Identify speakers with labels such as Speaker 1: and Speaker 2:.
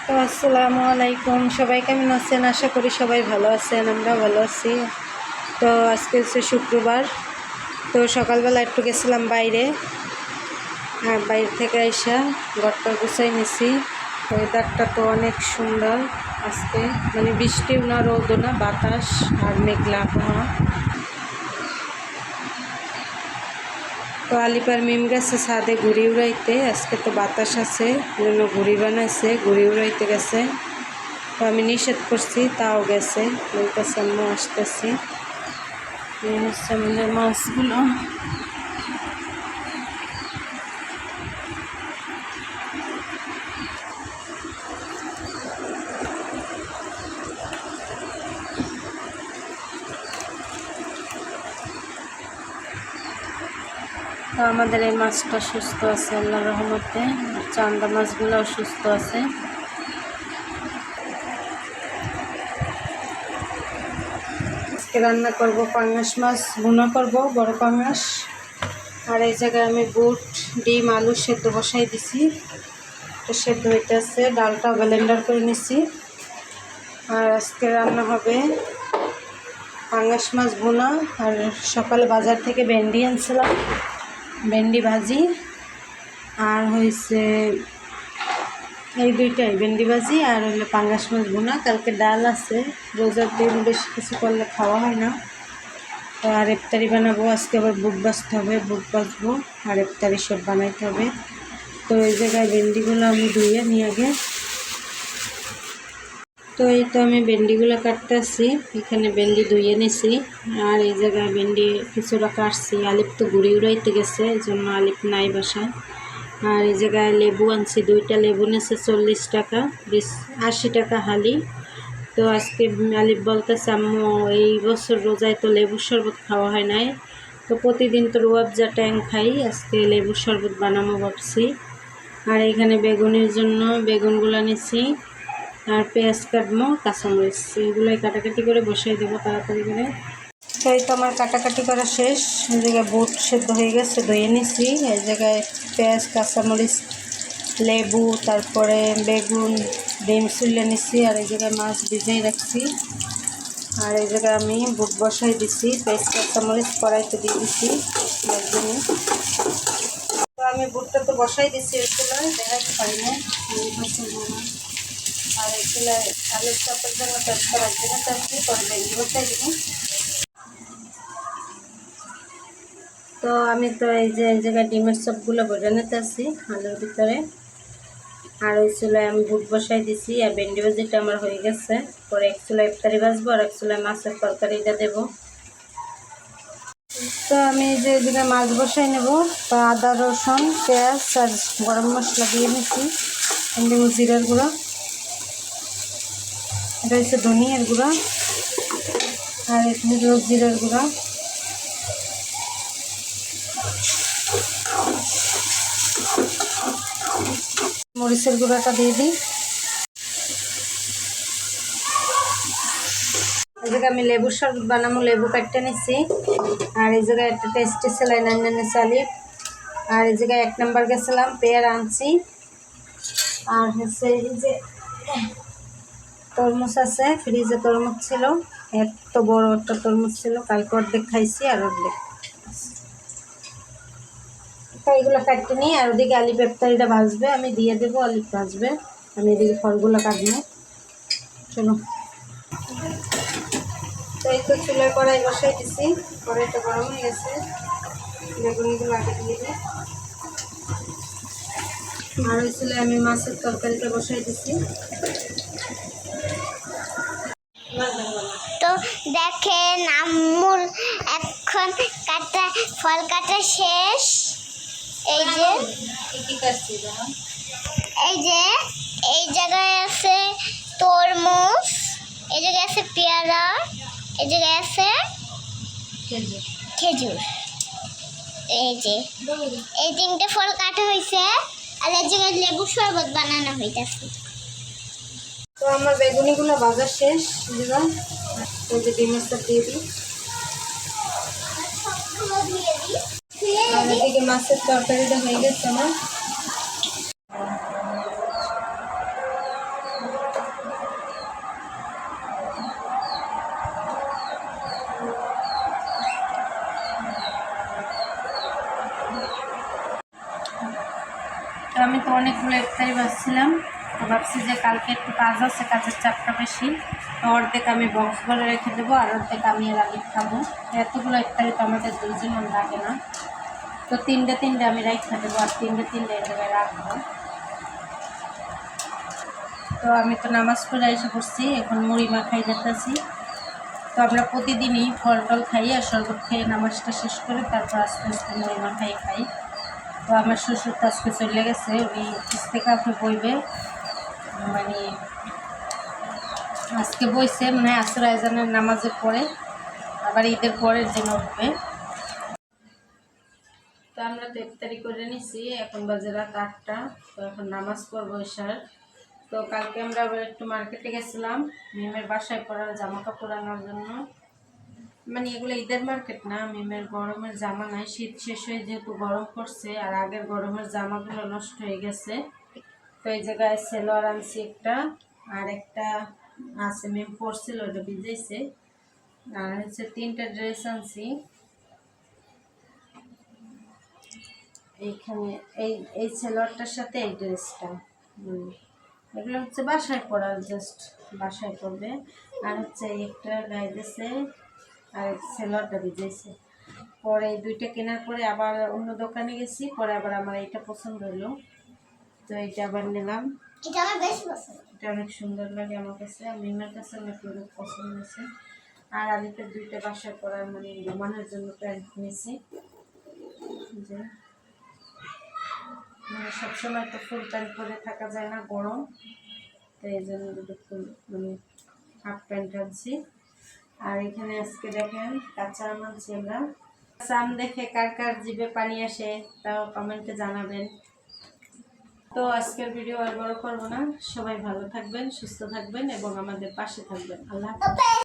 Speaker 1: তো আসসালামু আলাইকুম, সবাই কেমন আছেন? আশা করি সবাই ভালো আছেন, আমরা ভালো আছি। তো আজকে হচ্ছে শুক্রবার। তো সকালবেলা একটু গেছিলাম বাইরে, আর বাইরে থেকে আইসা ঘরটা গুছাই নিছি। ওয়েদারটা তো অনেক সুন্দর আজকে, মানে বৃষ্টিও না, রোদও না, বাতাস আর মেঘলা আবহাওয়া। তো আলিপার মিম গেছে ছাদে ঘুড়ি উড়াইতে, আজকে তো বাতাস আছে, জন্য ঘুড়ি বানাইছে, ঘুড়ি উড়াইতে গেছে। তো আমি নিষেধ করছি, তাও গেছে, বলতেছে আম্মু আসতেছি। এই হচ্ছে আমাদের মাছগুলো। তো আমাদের এই মাছটা সুস্থ আছে আল্লাহর রহমতে, চান্দা মাছগুলোও সুস্থ আছে। আজকে রান্না করব পাঙ্গাস মাছ, ভুনা করব, বড় পাঙ্গাস। আর এই জায়গায় আমি বুট, ডিম, আলু সেদ্ধ বসাই দিছি, তো সেদ্ধ হইতেছে। ডালটা ব্লেন্ডার করে নিছি। আর আজকে রান্না হবে পাঙ্গাস মাছ ভুনা। আর সকালে বাজার থেকে ভেন্ডি আনছিলাম, ভেন্ডি ভাজি। আর হয়েছে এই দুইটাই, ভেন্ডি ভাজি আর হইলে পাঙ্গাস মাছ ভুনা। কালকে ডাল আছে, রোজার দিন বেশি কিছু করলে খাওয়া হয় না। তো আর ইফতারি বানাবো, আজকে আবার বুট বাজতে হবে, বুট বাজবো আর ইফতারি সব বানাইতে হবে। তো এই জায়গায় ভেন্ডিগুলো আমি ধুয়ে নিয়ে আগে। তো এই তো আমি ভেন্ডিগুলো কাটতেছি, এখানে ভেন্ডি ধুয়ে নিছি। আর এই জায়গায় ভেন্ডি কিছুটা কাটছি। আলিপ তো ঘুড়ি উড়াইতে গেছে, এই জন্য আলিপ নাই বাসায়। আর এই জায়গায় লেবু আনছি, দুইটা লেবু নিয়েছে 40 টাকা, 80 টাকা হালি। তো আজকে আলিপ বলতেছে আম্মু এই বছর রোজায় তো লেবুর শরবত খাওয়া হয় নাই, তো প্রতিদিন তো রুয়াবজা ট্যাং খাই, আজকে লেবুর শরবত বানাবো ভাবছি। আর এখানে বেগুনের জন্য বেগুনগুলো নিছি, আর পেঁয়াজ কাটবো, কাঁচামরিচ, এগুলোই কাটাকাটি করে বসাই দেবো তাড়াতাড়ি করে। তো এই তো আমার কাটাকাটি করা শেষ। এই জায়গায় বুট সেদ্ধ হয়ে গেছে, ধুয়ে নিছি। এই জায়গায় পেঁয়াজ, কাঁচামরিচ, লেবু, তারপরে বেগুন, ডিম চুলে নিছি। আর এই জায়গায় মাছ ভিজাই রাখছি। আর এই জায়গায় আমি বুট বসাই দিছি, পেঁয়াজ কাঁচামরিচ কড়াইতে দিয়ে দিছি একদিনই। তো আমি বুটটা তো বসাই দিছি, এই চুলায় দেখাতে পারি না। আর এই চুলায় আলুর চাপের জন্য তেজপাতা রাখতে চাচ্ছি, পরে ভেন্ডি বসাই দিব। তো আমি তো এই জায়গায় ডিমের চপগুলো ভরে নিতে আসি আলুর ভিতরে। আর ওই চুলায় আমি বুট বসাই দিছি, আর ভেন্ডি ভাজিটা আমার হয়ে গেছে। পরে এক চুলায় ইফতারি ভাজবো আর এক চুলায় মাছের তরকারিটা দেবো। তো আমি এই জায়গায় মাছ বসাই নেব। তো আদা, রসুন, পেঁয়াজ আর গরম মশলা দিয়ে নিচ্ছি। দেব জিরার গুঁড়ো, এটা হচ্ছে ধনিয়ার গুঁড়ো, আর এখানে দেব জিরার গুঁড়ো। মরিচের গুঁড়োটা দিয়ে দিই। এই জায়গায় আমি লেবুর শরবত বানাবো, লেবু কাটতে নিচ্ছি। আর এই জায়গায় একটা টেস্টি সেলাইন আনিয়ে চালি। আর এই জায়গায় 1 নম্বর গেছিলাম, পেয়ার আনছি। আর হচ্ছে এই যে তরমুজ আছে, ফ্রিজে তরমুজ ছিল, এত বড় একটা তরমুজ ছিল, কালকে অর্ধেক খাইছি আর অর্ধেক। তো এগুলো কাটতে নিই, আর ওদিকে আলিপ ইফতারিটা ভাজবে, আমি দিয়ে দেবো, আলিপ ভাজবে, আমি এদিকে ফলগুলো কাটবো। চলো। তো এই তো চুলার কড়াই বসাই দিছি, কড়াইটা গরম হয়ে গেছে, বেগুনগুলো আগে দিয়ে দিই। আর ওই চুলায় আমি মাছের তরকারিটা বসাই দিছি।
Speaker 2: তো দেখেন আম্মুর এখন ফল কাটা শেষ। এই যে এই জায়গায় আছে তরমুজ, এই জায়গায় আছে পেয়ারা, এই জায়গায় আছে খেজুর। এই যে এই 3টে ফল কাটা হয়েছে, আর এই জায়গায় লেবু শরবত বানানো হইতেছে।
Speaker 1: তো আমার বেগুনিগুলো ভাজা শেষ, দিলাম ওই যে ডিমের চপ দিয়ে দিই। আর এদিকে মাছের তরকারিটা হয়ে গেছে আমার। আমি তো অনেকগুলো ইফতারি ভাবছিলাম, তো ভাবছি যে কালকে একটু কাজ আছে, কাজের চাপটা বেশি, তো অর্ধেক আমি বক্স ভরে রেখে দেবো আর অর্ধেক আমি আর আলিফ খাবো। এতগুলো ইফতারি তো আমাদের দুইজনের লাগে না, তো তিনটে আমি রেখে দেবো আর তিনটে এই জায়গায় রাখবো। তো আমি তো নামাজ পড়ে এসে পড়ছি, এখন মুড়ি মাখাই যেতেছি। তো আমরা প্রতিদিনই ফল টল খাই আর শরবত খেয়ে নামাজটা শেষ করে তারপর আস্তে আস্তে মুড়ি মাখাই খাই। তো আমার শ্বশুর তো আজকে চলে গেছে, উনি ইস্তেকাফে বইবে, মানে আজকে বইছে মানে আসর আজানের নামাজের পরে, আবার ঈদের পরের দিন উঠবে। তো আমরা তো ইফতারি করে নিছি, এখন বাজে রাত 8টা। তো এখন নামাজ পড়বো এশার। তো কালকে আমরা আবার একটু মার্কেটে গেছিলাম মিমের বাসায় পরার জামা কাপড় আনার জন্য। মানে এগুলো ঈদের মার্কেট না, মিমের গরমের জামা নাই, শীত শেষ হয়ে যেহেতু গরম পড়ছে আর আগের গরমের জামাগুলো নষ্ট হয়ে গেছে। তো এই জায়গায় সেলোয়ার আনছি একটা, আর একটা আছে মিম পরছিল ওটা ভিজেছে। আর হচ্ছে 3টা ড্রেস আনছি এইখানে, এই সেলোয়ারটার সাথে এই ড্রেসটা। এগুলো হচ্ছে বাসায় পরার, জাস্ট বাসায় পরবে। আর হচ্ছে একটা গায়ে দিয়েছে আর সেলোয়ারটা ভিজেছে। পরে এই দুইটা কেনার পরে আবার অন্য দোকানে গেছি, পরে আবার আমার এইটা পছন্দ হলো, তো এইটা আবার নিলাম।
Speaker 2: এটা আমার বেশ পছন্দ।
Speaker 1: এটা অনেক সুন্দর লাগে আমার কাছে, মিমের কাছে অনেক পছন্দ হয়েছে। আর আলিপের দুইটা বাসায় পরার মানে ঘুমানোর জন্য প্যান্ট নিয়েছি, যে মানে সবসময় তো ফুল প্যান্ট পরে থাকা যায় না, গরম, তো এই জন্য দুটো ফুল মানে হাফ প্যান্ট আনছি। আর এখানে আজকে দেখেন কাঁচা আম আনছি আমরা। কাঁচা আম দেখে কার কার জিভে পানি আসে তাও কমেন্টে জানাবেন। তো আজকের ভিডিও আর বড় করবো না, সবাই ভালো থাকবেন, সুস্থ থাকবেন এবং আমাদের পাশে থাকবেন। আল্লাহ হাফেজ।